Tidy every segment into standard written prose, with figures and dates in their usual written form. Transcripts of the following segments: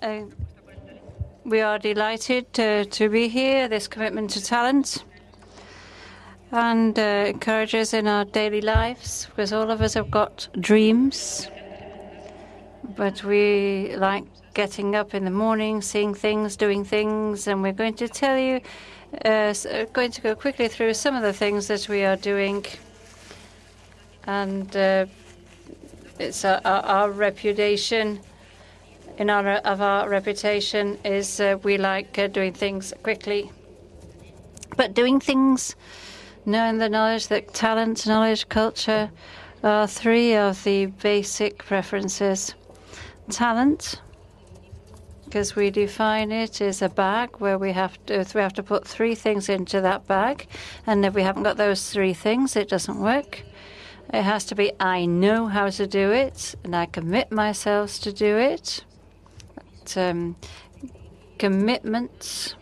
Uh, we are delighted to be here, this commitment to talent, and encourage us in our daily lives, because all of us have got dreams, but we like getting up in the morning, seeing things, doing things, and we're going to tell you, going to go quickly through some of the things that we are doing. And it's our reputation. In honor of our reputation is we like doing things quickly. But doing things, knowing the knowledge that talent, knowledge, culture are three of the basic preferences. Talent, because we define it as a bag where we have to put three things into that bag. And if we haven't got those three things, it doesn't work. It has to be, I know how to do it, and I commit myself to do it. Commitments,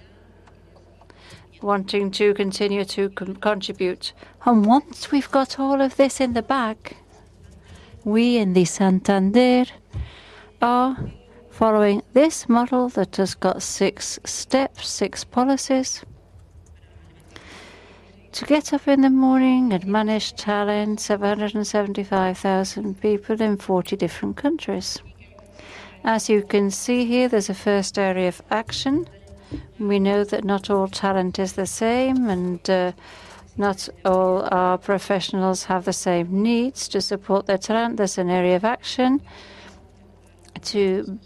wanting to continue to contribute. And once we've got all of this in the bag, we in the Santander are following this model that has got 6 steps, 6 policies to get up in the morning and manage talent, 775,000 people in 40 different countries. As you can see here, there's a first area of action. We know that not all talent is the same, and not all our professionals have the same needs to support their talent. There's an area of action to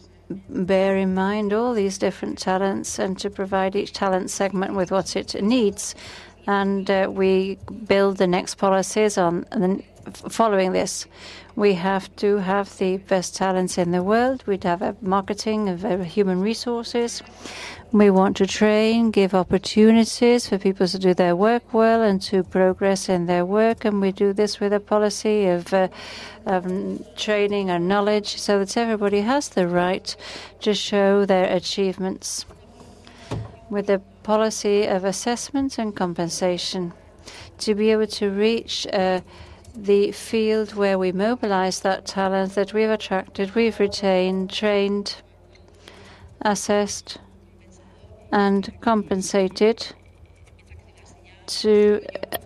bear in mind all these different talents and to provide each talent segment with what it needs. And we build the next policies on following this. We have to have the best talents in the world. We'd have a marketing of human resources. We want to train, give opportunities for people to do their work well and to progress in their work. And we do this with a policy of training and knowledge so that everybody has the right to show their achievements, with a policy of assessment and compensation to be able to reach the field where we mobilize that talent that we've attracted, we've retained, trained, assessed, and compensated to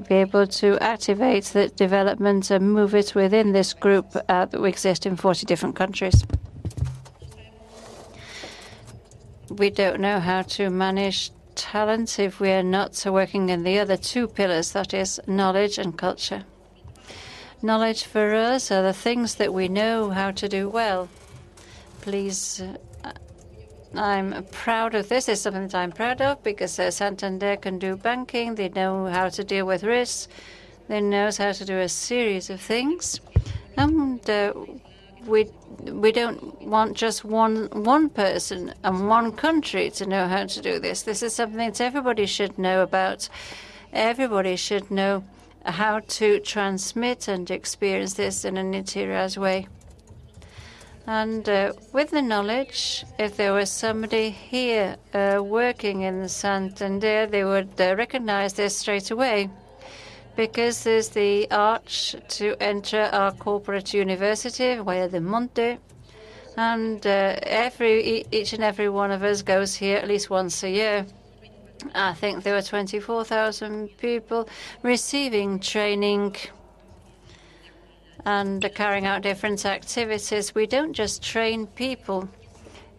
be able to activate the development and move it within this group that we exist in 40 different countries. We don't know how to manage talent if we are not working in the other 2 pillars, that is knowledge and culture. Knowledge for us are the things that we know how to do well. Please, I'm proud of this. It's something that I'm proud of because Santander can do banking. They know how to deal with risks. They know how to do a series of things. And we don't want just one person and one country to know how to do this. This is something that everybody should know about. Everybody should know how to transmit and experience this in an interior way. And with the knowledge, if there was somebody here working in Santander, they would recognize this straight away, because there's the arch to enter our corporate university, Valle de Monte, and each and every one of us goes here at least once a year. I think there were 24,000 people receiving training and carrying out different activities. We don't just train people.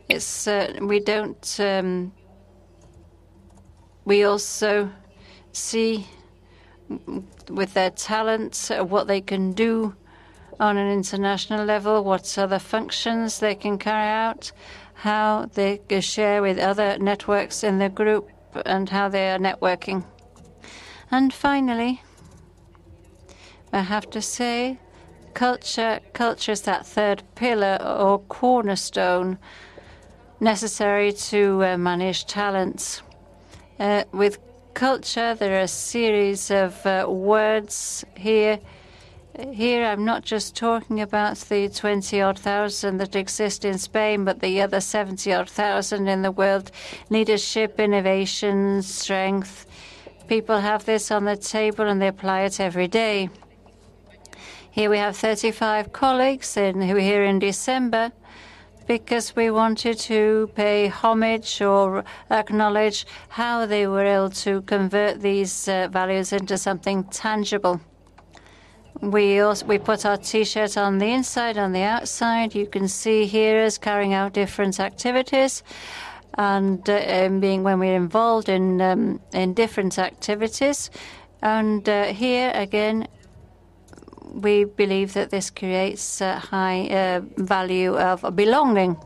We also see with their talents what they can do on an international level, what other functions they can carry out, how they can share with other networks in the group, and how they are networking. And finally, I have to say, culture is that third pillar or cornerstone necessary to manage talents. With culture, there are a series of words here. Here, I'm not just talking about the 20-odd thousand that exist in Spain, but the other 70-odd thousand in the world. Leadership, innovation, strength. People have this on the table and they apply it every day. Here we have 35 colleagues who were here in December, because we wanted to pay homage or acknowledge how they were able to convert these values into something tangible. We put our T-shirt on the inside, on the outside. You can see here us carrying out different activities, and being when we're involved in different activities. And here again, we believe that this creates a high value of belonging.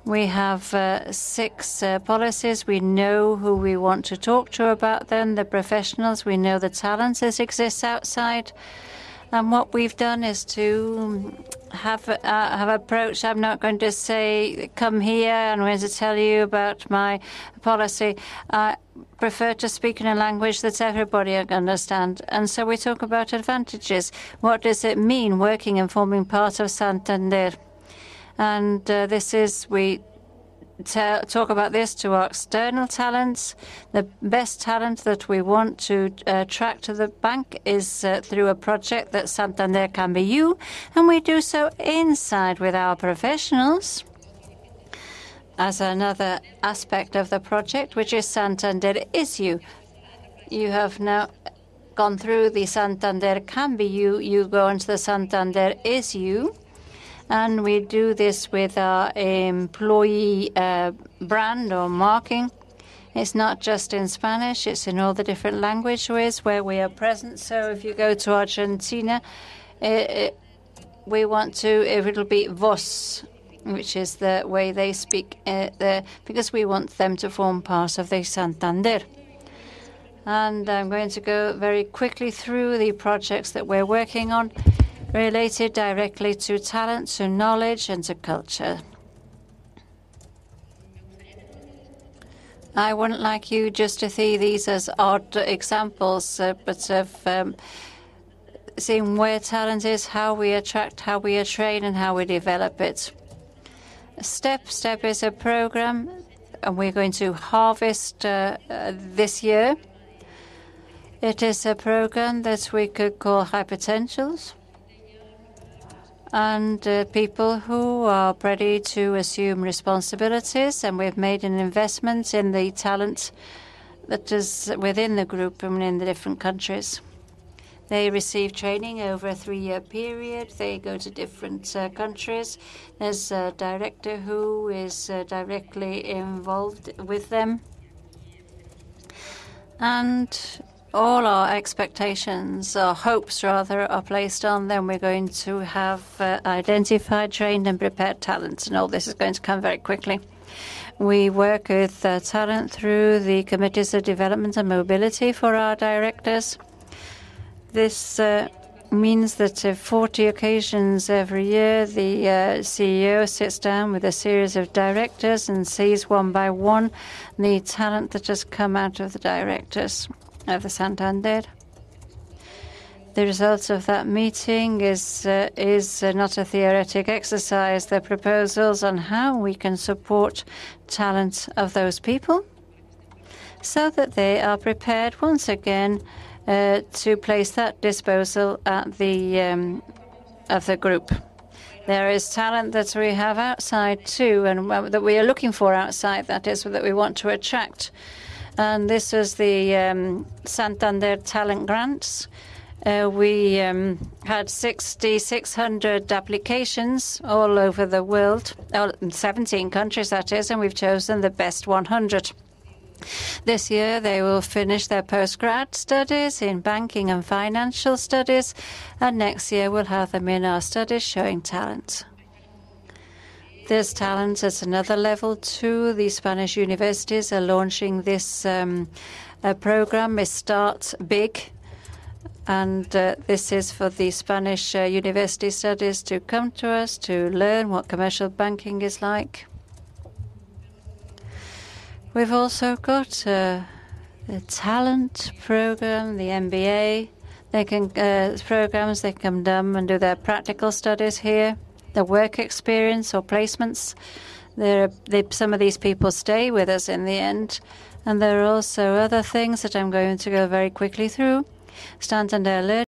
We have 6 policies. We know who we want to talk to about them, the professionals. We know the talents that exist outside. And what we've done is to have approached. I'm not going to say, come here, and I'm going to tell you about my policy. I prefer to speak in a language that everybody can understand. And so we talk about advantages. What does it mean working and forming part of Santander? And we talk about this to our external talents. The best talent that we want to attract to the bank is through a project that Santander Can Be You, and we do so inside with our professionals as another aspect of the project, which is Santander Is You. You have now gone through the Santander Can Be You. You go into the Santander Is You. And we do this with our employee brand or marking. It's not just in Spanish, it's in all the different languages where we are present. So if you go to Argentina, we want to, it'll be vos, which is the way they speak there, because we want them to form part of the Santander. And I'm going to go very quickly through the projects that we're working on, related directly to talent, to knowledge, and to culture. I wouldn't like you just to see these as odd examples, but of seeing where talent is, how we attract, how we train, and how we develop it. Step is a program, and we're going to harvest this year. It is a program that we could call high potentials, and people who are ready to assume responsibilities. And we've made an investment in the talent that is within the group and in the different countries. They receive training over a 3-year period. They go to different countries. There's a director who is directly involved with them. And all our expectations, or hopes rather, are placed on them. We're going to have identified, trained, and prepared talents, and all this is going to come very quickly. We work with talent through the committees of development and mobility for our directors. This means that 40 occasions every year, the CEO sits down with a series of directors and sees one by one the talent that has come out of the directors of the Santander. The results of that meeting is not a theoretic exercise. They're proposals on how we can support talent of those people so that they are prepared once again to place that disposal at the of the group. There is talent that we have outside too, and that we are looking for outside, that is, that we want to attract. And this was the Santander Talent Grants. We had 6,600 applications all over the world, 17 countries that is, and we've chosen the best 100. This year they will finish their postgrad studies in banking and financial studies, and next year we'll have them in our studies showing talent. There's talent at another level too. The Spanish universities are launching this program, Start Big. And this is for the Spanish university studies to come to us to learn what commercial banking is like. We've also got the talent program, the MBA. They can programs. They can come and do their practical studies here. The work experience or placements. Some of these people stay with us in the end. And there are also other things that I'm going to go very quickly through. Santander